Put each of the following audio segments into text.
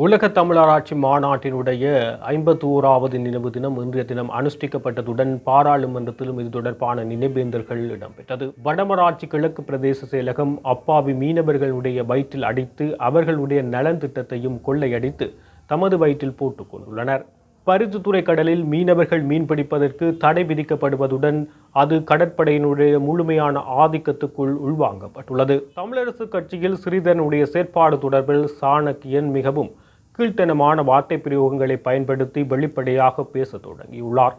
உலக தமிழராட்சி மாநாட்டினுடைய 51வது நினைவு தினம் இன்றைய தினம் அனுஷ்டிக்கப்பட்டதுடன் பாராளுமன்றத்திலும் இது தொடர்பான நினைவேந்தல்கள் இடம்பெற்றது. வடமராட்சி கிழக்கு பிரதேச செயலகம் அப்பாவி மீனவர்களுடைய வயிற்றில் அடித்து அவர்களுடைய நலன் திட்டத்தையும் கொள்ளையடித்து தமது வயிற்றில் போட்டுக் கொண்டுள்ளனர். பருத்தித்துறை கடலில் மீனவர்கள் மீன்பிடிப்பதற்கு தடை விதிக்கப்படுவதுடன் அது கடற்படையினுடைய முழுமையான ஆதிக்கத்துக்குள் உள்வாங்கப்பட்டுள்ளது. தமிழரசு கட்சியில் ஸ்ரீதரனுடைய செயற்பாடு தொடர்பில் சாணக்கியன் மிகவும் கீழ்த்தனமான வார்த்தை பிரயோகங்களை பயன்படுத்தி வெளிப்படையாக பேசத் தொடங்கியுள்ளார்.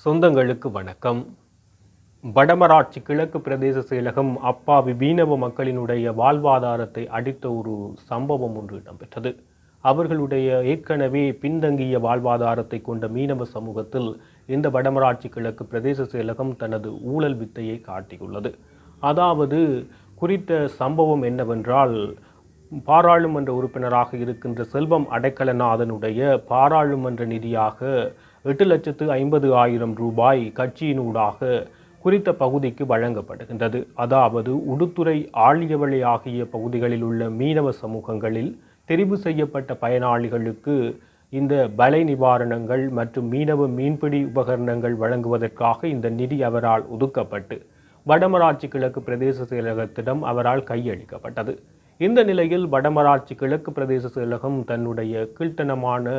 சொந்தங்களுக்கு வணக்கம். வடமராட்சி கிழக்கு பிரதேச செயலகம் அப்பாவி மீனவ மக்களினுடைய வாழ்வாதாரத்தை அடித்த ஒரு சம்பவம் ஒன்று இடம்பெற்றது. அவர்களுடைய ஏற்கனவே பின்தங்கிய வாழ்வாதாரத்தை கொண்ட மீனவ சமூகத்தில் இந்த வடமராட்சி கிழக்கு பிரதேச செயலகம் தனது ஊழல் வித்தையை காட்டியுள்ளது. அதாவது குறித்த சம்பவம் என்னவென்றால், பாராளுமன்ற உறுப்பினராக இருக்கின்ற செல்வம் அடைக்கலநாதனுடைய பாராளுமன்ற நிதியாக 8,50,000 ரூபாய் கட்சியினூடாக குறித்த பகுதிக்கு வழங்கப்படுகின்றது. அதாவது உடுத்துறை, ஆழியவளை ஆகிய பகுதிகளில் உள்ள மீனவ சமூகங்களில் தெரிவு செய்யப்பட்ட பயனாளிகளுக்கு இந்த வலை நிவாரணங்கள் மற்றும் மீனவ மீன்பிடி உபகரணங்கள் வழங்குவதற்காக இந்த நிதி அவரால் ஒதுக்கப்பட்டு வடமராட்சி கிழக்கு பிரதேச செயலகத்திடம் அவரால் கையளிக்கப்பட்டது. இந்த நிலையில் வடமராட்சி கிழக்கு பிரதேச செயலகம் தன்னுடைய கீழ்த்தனமான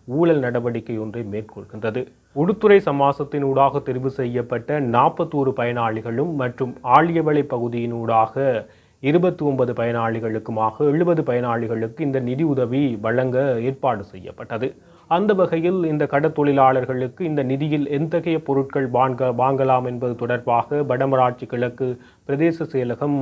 ஊழல் நடவடிக்கை ஒன்றை மேற்கொள்கின்றது. உடுத்துறை சமாசத்தினூடாக தெரிவு செய்யப்பட்ட 41 பயனாளிகளும் மற்றும் ஆழியவளை பகுதியினூடாக 29 பயனாளிகளுக்குமாக 70 பயனாளிகளுக்கு இந்த நிதி உதவி வழங்க ஏற்பாடு செய்யப்பட்டது. அந்த வகையில் இந்த கடற்தொழிலாளர்களுக்கு இந்த நிதியில் எத்தகைய பொருட்கள் வாங்கலாம் என்பது தொடர்பாக வடமராட்சி கிழக்கு பிரதேச செயலகம்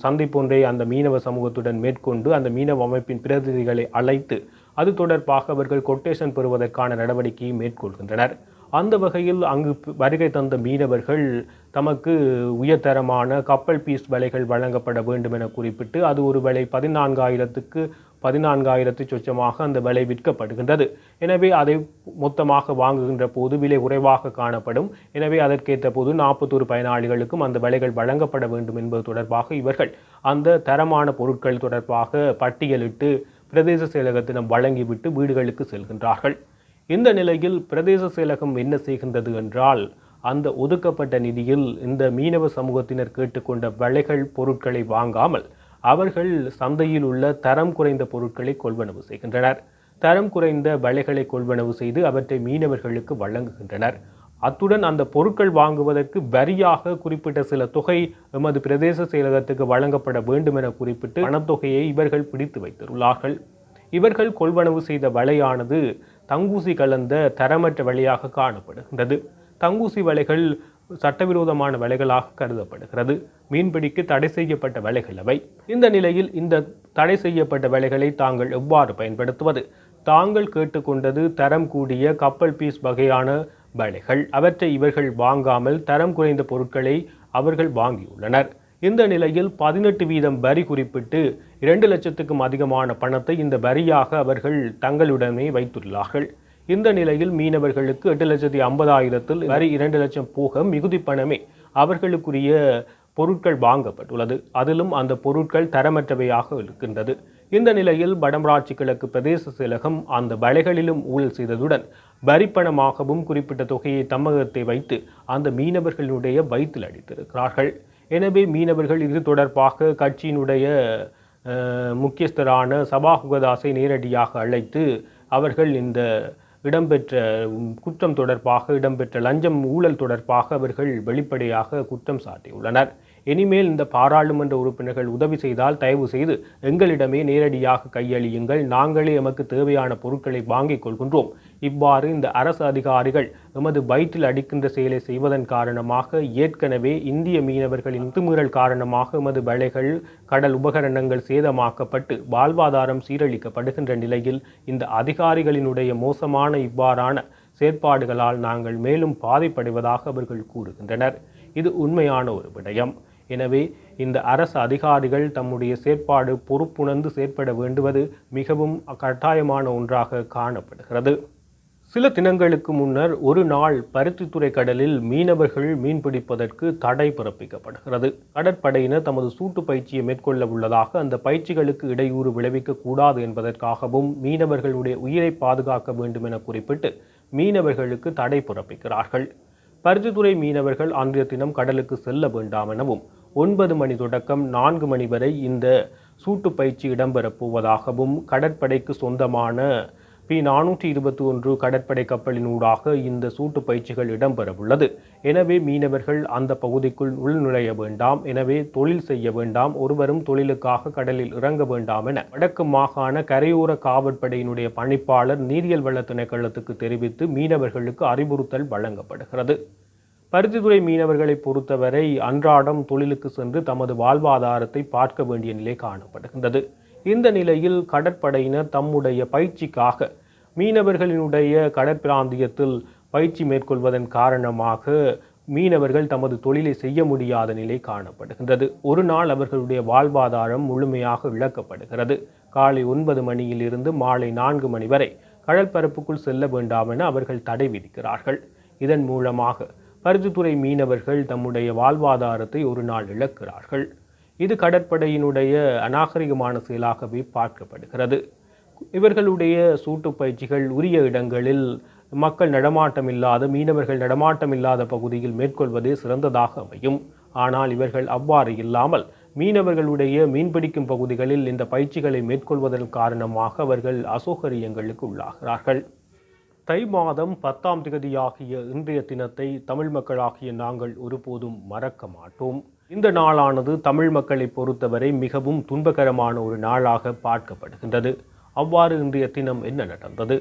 சந்திப்பொன்றை அந்த மீனவ சமூகத்துடன் மேற்கொண்டு அந்த மீனவ அமைப்பின் பிரதிநிதிகளை அழைத்து அது தொடர்பாக அவர்கள் கொட்டேஷன் பெறுவதற்கான நடவடிக்கையை மேற்கொள்கின்றனர். அந்த வகையில் அங்கு வருகை தந்த மீனவர்கள் தமக்கு உயர்தரமான கப்பல் பீஸ் வலைகள் வழங்கப்பட வேண்டும் என குறிப்பிட்டு அது ஒரு வலை 14,000க்கு 14,000 சொச்சமாக அந்த விலை விற்கப்படுகின்றது. எனவே அதை மொத்தமாக வாங்குகின்ற போது விலை குறைவாக காணப்படும். எனவே அதற்கேற்ற போது 41 பயனாளிகளுக்கும் அந்த விலைகள் வழங்கப்பட வேண்டும் என்பது தொடர்பாக இவர்கள் அந்த தரமான பொருட்கள் தொடர்பாக பட்டியலிட்டு பிரதேச செயலகத்திடம் வழங்கிவிட்டு வீடுகளுக்கு செல்கின்றார்கள். இந்த நிலையில் பிரதேச செயலகம் என்ன செய்கின்றது என்றால், அந்த ஒதுக்கப்பட்ட நிதியில் இந்த மீனவ சமூகத்தினர் கேட்டுக்கொண்ட விலைகள் பொருட்களை வாங்காமல் அவர்கள் சந்தையில் உள்ள தரம் குறைந்த பொருட்களை கொள்வனவு செய்கின்றனர். தரம் குறைந்த விலைகளை கொள்வனவு செய்து அவற்றை மீனவர்களுக்கு வழங்குகின்றனர். அத்துடன் அந்த பொருட்கள் வாங்குவதற்கு வரியாக குறிப்பிட்ட சில தொகை எமது பிரதேச செயலகத்துக்கு வழங்கப்பட வேண்டும் என குறிப்பிட்டு பணத்தொகையை இவர்கள் பிடித்து வைத்துள்ளார்கள். இவர்கள் கொள்வனவு செய்த வலையானது தங்கூசி கலந்த தரமற்ற வலையாக காணப்படுகின்றது. தங்கூசி வலைகள் சட்டவிரோதமான வலைகளாக கருதப்படுகிறது. மீன்பிடிக்கு தடை செய்யப்பட்ட வலைகள் அவை. இந்த நிலையில் இந்த தடை செய்யப்பட்ட வலைகளை தாங்கள் எவ்வாறு பயன்படுத்துவது? தாங்கள் கேட்டுக்கொண்டது தரம் கூடிய கப்பல் பீஸ் வகையான வலைகள். அவற்றை இவர்கள் வாங்காமல் தரம் குறைந்த பொருட்களை அவர்கள் வாங்கியுள்ளனர். இந்த நிலையில் 18% வரி குறிப்பிட்டு 2 லட்சத்துக்கும் அதிகமான பணத்தை இந்த வரியாக அவர்கள் தங்களுடனே வைத்துள்ளார்கள். இந்த நிலையில் மீனவர்களுக்கு 8,50,000 வரி 2 லட்சம் போக மிகுதி பணமே அவர்களுக்குரிய பொருட்கள் வாங்கப்பட்டுள்ளது. அதிலும் அந்த பொருட்கள் தரமற்றவையாக இருக்கின்றது. இந்த நிலையில் வடமராட்சி கிழக்கு பிரதேச செயலகம் அந்த வலைகளிலும் ஊழல் செய்ததுடன் வரிப்பணமாகவும் குறிப்பிட்ட தொகையை தம்மகத்தை வைத்து அந்த மீனவர்களுடைய வயிற்றில் அடித்திருக்கிறார்கள். எனவே மீனவர்கள் இது தொடர்பாக கட்சியினுடைய முக்கியஸ்தரான சபாகுகதாஸை நேரடியாக அழைத்து அவர்கள் இந்த இடம்பெற்ற குற்றம் தொடர்பாக இடம்பெற்ற லஞ்சம் ஊழல் தொடர்பாக அவர்கள் வெளிப்படையாக குற்றம் சாட்டியுள்ளனர். இனிமேல் இந்த பாராளுமன்ற உறுப்பினர்கள் உதவி செய்தால் தயவு செய்து எங்களிடமே நேரடியாக கையளியுங்கள், நாங்களே எமக்கு தேவையான பொருட்களை வாங்கிக் கொள்கின்றோம். இவ்வாறு இந்த அரசு அதிகாரிகள் எமது வயிற்றில் அடிக்கின்ற செயலை செய்வதன் காரணமாக ஏற்கனவே இந்திய மீனவர்களின் அத்துமீறல் காரணமாக எமது வலைகள் கடல் உபகரணங்கள் சேதமாக்கப்பட்டு வாழ்வாதாரம் சீரழிக்கப்படுகின்ற நிலையில் இந்த அதிகாரிகளினுடைய மோசமான இவ்வாறான செயற்பாடுகளால் நாங்கள் மேலும் பாதிப்படைவதாக அவர்கள் கூறுகின்றனர். இது உண்மையான ஒரு விடயம். எனவே இந்த அரசு அதிகாரிகள் தம்முடைய செயற்பாடு பொறுப்புணர்ந்து செயற்பட வேண்டுவது மிகவும் கட்டாயமான ஒன்றாக காணப்படுகிறது. சில தினங்களுக்கு முன்னர் ஒரு நாள் பருத்தித்துறை கடலில் மீனவர்கள் மீன்பிடிப்பதற்கு தடை பிறப்பிக்கப்படுகிறது. கடற்படையினர் தமது சூட்டு பயிற்சியை மேற்கொள்ள உள்ளதாக, அந்த பயிற்சிகளுக்கு இடையூறு விளைவிக்க கூடாது என்பதற்காகவும் மீனவர்களுடைய உயிரை பாதுகாக்க வேண்டும் என குறிப்பிட்டு மீனவர்களுக்கு தடை பிறப்பிக்கிறார்கள். பருத்தித்துறை மீனவர்கள் அன்றைய தினம் கடலுக்கு செல்ல வேண்டாம் எனவும் 9 மணி தொடக்கம் 4 மணி வரை இந்த சூட்டு பயிற்சி இடம்பெறப் போவதாகவும் கடற்படைக்கு சொந்தமான P-421 கடற்படை கப்பலினூடாக இந்த சூட்டு பயிற்சிகள் இடம்பெறவுள்ளது. எனவே மீனவர்கள் அந்த பகுதிக்குள் உள்நுழைய வேண்டாம், எனவே தொழில் செய்ய வேண்டாம், ஒருவரும் தொழிலுக்காக கடலில் இறங்க வேண்டாம் என வடக்கு மாகாண கரையோர காவற்படையினுடைய பணிப்பாளர் நீரியல் வள திணைக்களத்துக்கு தெரிவித்து மீனவர்களுக்கு அறிவுறுத்தல் வழங்கப்படுகிறது. பருத்தித்துறை மீனவர்களை பொறுத்தவரை அன்றாடம் தொழிலுக்கு சென்று தமது வாழ்வாதாரத்தை பார்க்க வேண்டிய நிலை காணப்படுகின்றது. இந்த நிலையில் கடற்படையினர் தம்முடைய பயிற்சிக்காக மீனவர்களினுடைய கடற்பிராந்தியத்தில் பயிற்சி மேற்கொள்வதன் காரணமாக மீனவர்கள் தமது தொழிலை செய்ய முடியாத நிலை காணப்படுகின்றது. ஒரு நாள் அவர்களுடைய வாழ்வாதாரம் முழுமையாக இழக்கப்படுகிறது. காலை 9 மணியிலிருந்து மாலை 4 மணி வரை கடல் பரப்புக்குள் செல்ல வேண்டாம் என அவர்கள் தடை விதிக்கிறார்கள். இதன் மூலமாக பருத்தித்துறை மீனவர்கள் தம்முடைய வாழ்வாதாரத்தை ஒரு நாள் இழக்கிறார்கள். இது கடற்படையினுடைய அநாகரிகமான செயலாகவே பார்க்கப்படுகிறது. இவர்களுடைய சூட்டு பயிற்சிகள் உரிய இடங்களில் மக்கள் நடமாட்டமில்லாத, மீனவர்கள் நடமாட்டமில்லாத பகுதியில் மேற்கொள்வதே சிறந்ததாக அமையும். ஆனால் இவர்கள் அவ்வாறு இல்லாமல் மீனவர்களுடைய மீன்பிடிக்கும் பகுதிகளில் இந்த பயிற்சிகளை மேற்கொள்வதன் காரணமாக அவர்கள் அசௌகரியங்களுக்கு உள்ளாகிறார்கள். தை மாதம் 10ஆம் தேதியாகிய இன்றைய தினத்தை தமிழ் மக்களாகிய நாங்கள் ஒருபோதும் மறக்க மாட்டோம். இந்த நாளானது தமிழ் மக்களை பொறுத்தவரை மிகவும் துன்பகரமான ஒரு நாளாக பார்க்கப்படுகின்றது. அவ்வாறு இன்றைய தினம் என்ன நடந்தது?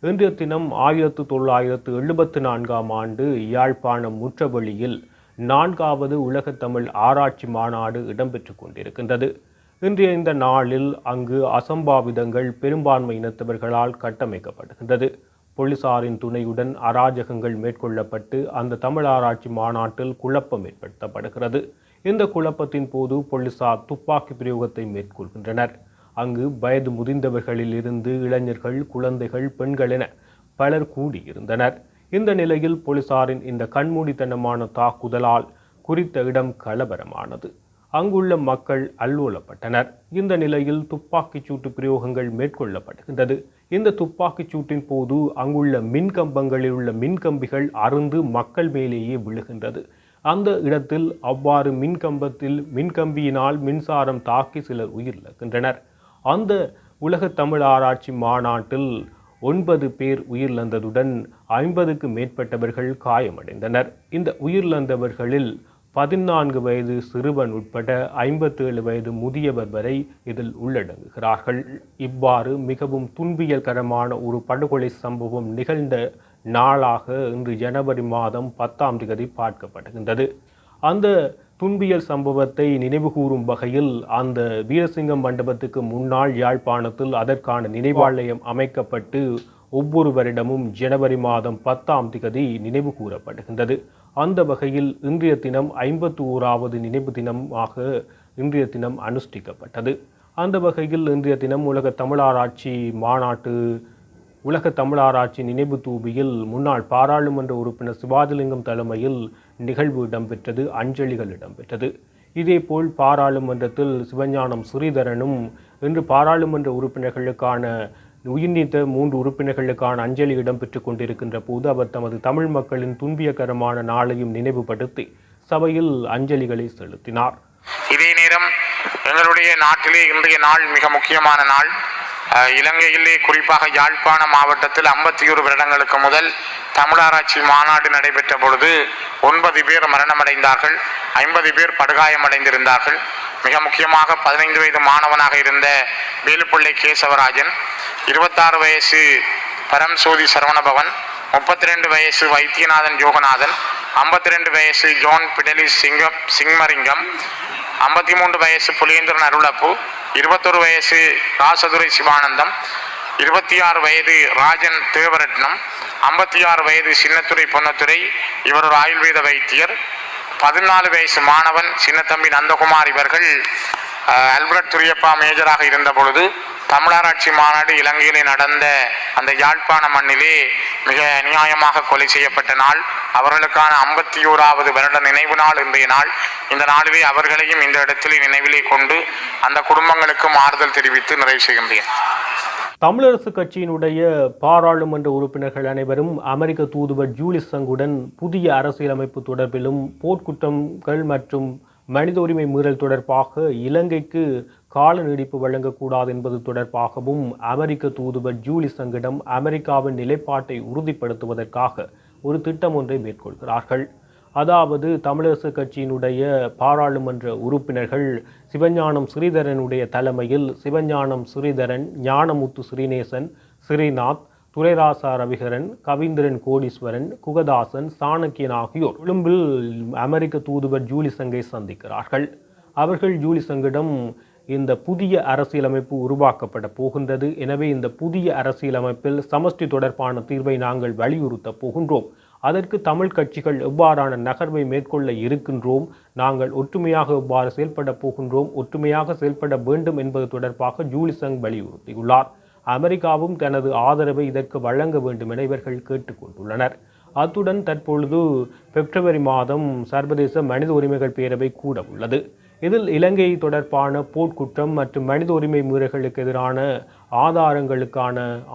இன்றைய தினம் 1974ஆம் ஆண்டு யாழ்ப்பாணம் முற்றவெளியில் 4வது உலகத் தமிழ் ஆராய்ச்சி மாநாடு இடம்பெற்று கொண்டிருக்கின்றது. இன்றைய இந்த நாளில் அங்கு அசம்பாவிதங்கள் பெரும்பான்மை இனத்தவர்களால் கட்டமைக்கப்படுகின்றது. போலீசாரின் துணையுடன் அராஜகங்கள் மேற்கொள்ளப்பட்டு அந்த தமிழ் ஆராய்ச்சி மாநாட்டில் குழப்பம் ஏற்படுத்தப்படுகிறது. இந்த குழப்பத்தின் போது போலீசார் துப்பாக்கி பிரயோகத்தை மேற்கொள்கின்றனர். அங்கு வயது முதிர்ந்தவர்களில் இருந்து இளைஞர்கள், குழந்தைகள், பெண்கள் என பலர் கூடியிருந்தனர். இந்த நிலையில் போலீசாரின் இந்த கண்மூடித்தனமான தாக்குதலால் குறித்த இடம் கலவரமானது. அங்குள்ள மக்கள் அல்லோலப்பட்டனர். இந்த நிலையில் துப்பாக்கிச் சூட்டு பிரயோகங்கள் மேற்கொள்ளப்படுகின்றது. இந்த துப்பாக்கிச் சூட்டின் போது அங்குள்ள மின்கம்பங்களில் உள்ள மின்கம்பிகள் அறுந்து மக்கள் மேலேயே விழுகின்றது. அந்த இடத்தில் அவ்வாறு மின்கம்பியினால் மின்சாரம் தாக்கி சிலர் உயிரிழக்கின்றனர். அந்த உலக தமிழ் ஆராய்ச்சி மாநாட்டில் 9 பேர் உயிரிழந்ததுடன் 50க்கு மேற்பட்டவர்கள் காயமடைந்தனர். இந்த உயிரிழந்தவர்களில் 14 வயது சிறுவன் உட்பட 57 வயது முதியவர் வரை இதில் உள்ளடங்குகிறார்கள். இவ்வாறு மிகவும் துன்பியல்கரமான ஒரு படுகொலை சம்பவம் நிகழ்ந்த நாளாக இன்று ஜனவரி மாதம் 10ஆம் தேதி பார்க்கப்படுகின்றது. அந்த துன்பியல் சம்பவத்தை நினைவுகூரும் வகையில் அந்த வீரசிங்கம் மண்டபத்துக்கு முன்னால் யாழ்ப்பாணத்தில் அதற்கான நினைவாலயம் அமைக்கப்பட்டு ஒவ்வொரு வருடமும் ஜனவரி மாதம் 10ஆம் தேதி நினைவு கூறப்படுகின்றது. அந்த வகையில் இன்றைய தினம் 51வது நினைவு தினமாக இன்றைய தினம் அனுஷ்டிக்கப்பட்டது. அந்த வகையில் இன்றைய தினம் உலக தமிழாராய்ச்சி நினைவு தூபியில் முன்னாள் பாராளுமன்ற உறுப்பினர் சிவாஜிலிங்கம் தலைமையில் நிகழ்வு இடம்பெற்றது, அஞ்சலிகள் இடம்பெற்றது. இதேபோல் பாராளுமன்றத்தில் சிவஞானம் ஸ்ரீதரனும் இன்று பாராளுமன்ற உறுப்பினர்களுக்கான உயிர்நீத்த 3 உறுப்பினர்களுக்கான அஞ்சலி இடம்பெற்றுக் கொண்டிருக்கின்ற போது அவர் தமது தமிழ் மக்களின் துன்பியகரமான நாளையும் நினைவுபடுத்தி சபையில் அஞ்சலிகளை செலுத்தினார். இதே நேரம் எங்களுடைய நாட்டிலே இன்றைய நாள் மிக முக்கியமான நாள். இலங்கையிலே குறிப்பாக யாழ்ப்பாண மாவட்டத்தில் 51 வருடங்களுக்கு முதல் தமிழாராய்ச்சி மாநாடு நடைபெற்ற பொழுது 9 பேர் மரணமடைந்தார்கள், 50 பேர் படுகாயமடைந்திருந்தார்கள். மிக முக்கியமாக 15 வயது மாணவனாக இருந்த வேலுப்பிள்ளை கேசவராஜன், 26 வயசு பரம்சோதி சரவணபவன், 32 வயசு வைத்தியநாதன் யோகநாதன், 52 வயசு ஜோன் பிடலி சிங்கமரிங்கம், 53 வயசு புலேந்திரன் அருளப்பு, 21 வயசு ராசதுரை சிவானந்தம், 26 வயது ராஜன் தேவரட்னம், 56 வயது சின்னத்துறை பொன்னத்துறை, இவர் ஒரு ஆயுர்வேத வைத்தியர், 14 வயசு மாணவன் சின்னத்தம்பி நந்தகுமார் இவர்கள் ஆல்பர்ட் துரியப்பா மேஜராக இருந்த பொழுது தமிழராட்சி மாநாடு இலங்கையிலே நடந்த அந்த யாழ்ப்பாண மண்ணிலே மிக அநியாயமாக கொலை செய்யப்பட்ட நாள். அவர்களுக்கான 51வது வருட நினைவு நாள் இன்றைய நாள். இந்த நாளிலே அவர்களையும் இந்த இடத்திலே நினைவிலே கொண்டு அந்த குடும்பங்களுக்கும் ஆறுதல் தெரிவித்து நிறைவு செய்கின்றேன். தமிழரசு கட்சியினுடைய பாராளுமன்ற உறுப்பினர்கள் அனைவரும் அமெரிக்க தூதுவர் ஜூலிஸ் சங்குடன் புதிய அரசியலமைப்பு தொடர்பிலும் போர்க்குற்றங்கள் மற்றும் மனித உரிமை மீறல் தொடர்பாக இலங்கைக்கு கால நீடிப்பு வழங்கக்கூடாது என்பது தொடர்பாகவும் அமெரிக்க தூதுவர் ஜூலிஸ் சங்கிடம் அமெரிக்காவின் நிலைப்பாட்டை உறுதிப்படுத்துவதற்காக ஒரு திட்டம் ஒன்றை மேற்கொள்கிறார்கள். அதாவது தமிழரசு கட்சியினுடைய பாராளுமன்ற உறுப்பினர்கள் சிவஞானம் ஸ்ரீதரனுடைய தலைமையில் சிவஞானம் ஸ்ரீதரன், ஞானமுத்து ஸ்ரீநேசன், ஸ்ரீநாத், துரைராசா ரவிகரன், கவீந்திரன் கோடீஸ்வரன், குகதாசன், சாணக்கியன் ஆகியோர் கொழும்பில் அமெரிக்க தூதுவர் ஜூலிசங்கை சந்திக்கிறார்கள். அவர்கள் ஜூலிசங்கிடம் இந்த புதிய அரசியலமைப்பு உருவாக்கப்பட போகின்றது, எனவே இந்த புதிய அரசியலமைப்பில் சமஷ்டி தொடர்பான தீர்வை நாங்கள் வலியுறுத்த போகின்றோம், அதற்கு தமிழ் கட்சிகள் எவ்வாறான நகர்வை மேற்கொள்ள இருக்கின்றோம், நாங்கள் ஒற்றுமையாக எவ்வாறு செயல்பட போகின்றோம், ஒற்றுமையாக செயல்பட வேண்டும் என்பது தொடர்பாக ஜூலிசங் வலியுறுத்தியுள்ளார். அமெரிக்காவும் தனது ஆதரவை இதற்கு வழங்க வேண்டும் என இவர்கள் கேட்டுக்கொண்டுள்ளனர். அத்துடன் தற்பொழுது பிப்ரவரி மாதம் சர்வதேச மனித உரிமைகள் பேரவை கூட உள்ளது. இதில் இலங்கை தொடர்பான போர்க்குற்றம் மற்றும் மனித உரிமை மீறல்களுக்கு எதிரான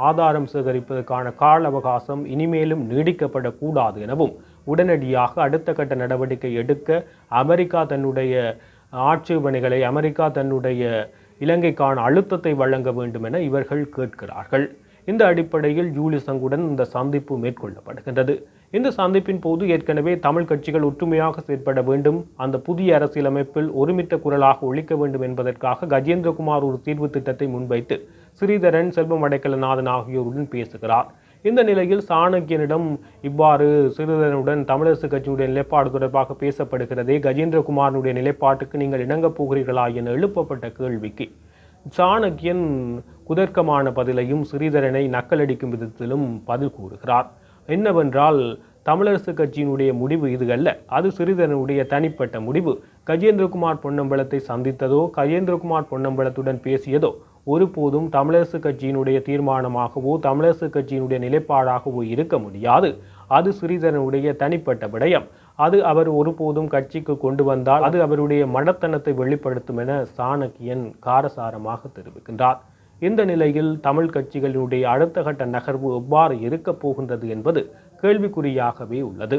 ஆதாரம் சேகரிப்பதற்கான கால அவகாசம் இனிமேலும் நீடிக்கப்படக்கூடாது எனவும் உடனடியாக அடுத்த கட்ட நடவடிக்கை எடுக்க அமெரிக்கா தன்னுடைய ஆட்சேபனைகளை தன்னுடைய இலங்கைக்கான அழுத்தத்தை வழங்க வேண்டும் என இவர்கள் கேட்கிறார்கள். இந்த அடிப்படையில் ஜூலிசங்குடன் இந்த சந்திப்பு மேற்கொள்ளப்படுகின்றது. இந்த சந்திப்பின் போது ஏற்கனவே தமிழ் கட்சிகள் ஒற்றுமையாக செயற்பட வேண்டும், அந்த புதிய அரசியலமைப்பில் ஒருமித்த குரலாக ஒழிக்க வேண்டும் என்பதற்காக கஜேந்திரகுமார் ஒரு தீர்வு திட்டத்தை முன்வைத்து ஸ்ரீதரன், செல்வம் அடைக்கலநாதன் ஆகியோருடன் பேசுகிறார். இந்த நிலையில் சாணக்கியனிடம் இவ்வாறு ஸ்ரீதரனுடன் தமிழரசு கட்சியுடைய நிலைப்பாடு தொடர்பாக பேசப்படுகிறதே, கஜேந்திரகுமாரனுடைய நிலைப்பாட்டுக்கு நீங்கள் இணங்கப் போகிறீர்களா என எழுப்பப்பட்ட கேள்விக்கு சாணக்கியன் குதர்க்கமான பதிலையும் ஸ்ரீதரனை நக்கலடிக்கும் விதத்திலும் பதில் கூறுகிறார். என்னவென்றால், தமிழரசு கட்சியினுடைய முடிவு இது அல்ல, அது ஸ்ரீதரனுடைய தனிப்பட்ட முடிவு. கஜேந்திரகுமார் பொன்னம்பலத்தை சந்தித்ததோ கஜேந்திரகுமார் பொன்னம்பலத்துடன் பேசியதோ ஒருபோதும் தமிழரசு கட்சியினுடைய தீர்மானமாகவோ தமிழரசு கட்சியினுடைய நிலைப்பாடாகவோ இருக்க முடியாது. அது ஸ்ரீதரனுடைய தனிப்பட்ட விடயம். அது அவர் ஒருபோதும் கட்சிக்கு கொண்டு வந்தால் அது அவருடைய மடத்தனத்தை வெளிப்படுத்தும் என சாணக்கியன் காரசாரமாக தெரிவிக்கின்றார். இந்த நிலையில் தமிழ் கட்சிகளினுடைய அடுத்த கட்ட நகர்வு எவ்வாறு இருக்கப் போகின்றது என்பது கேள்விக்குறியாகவே உள்ளது.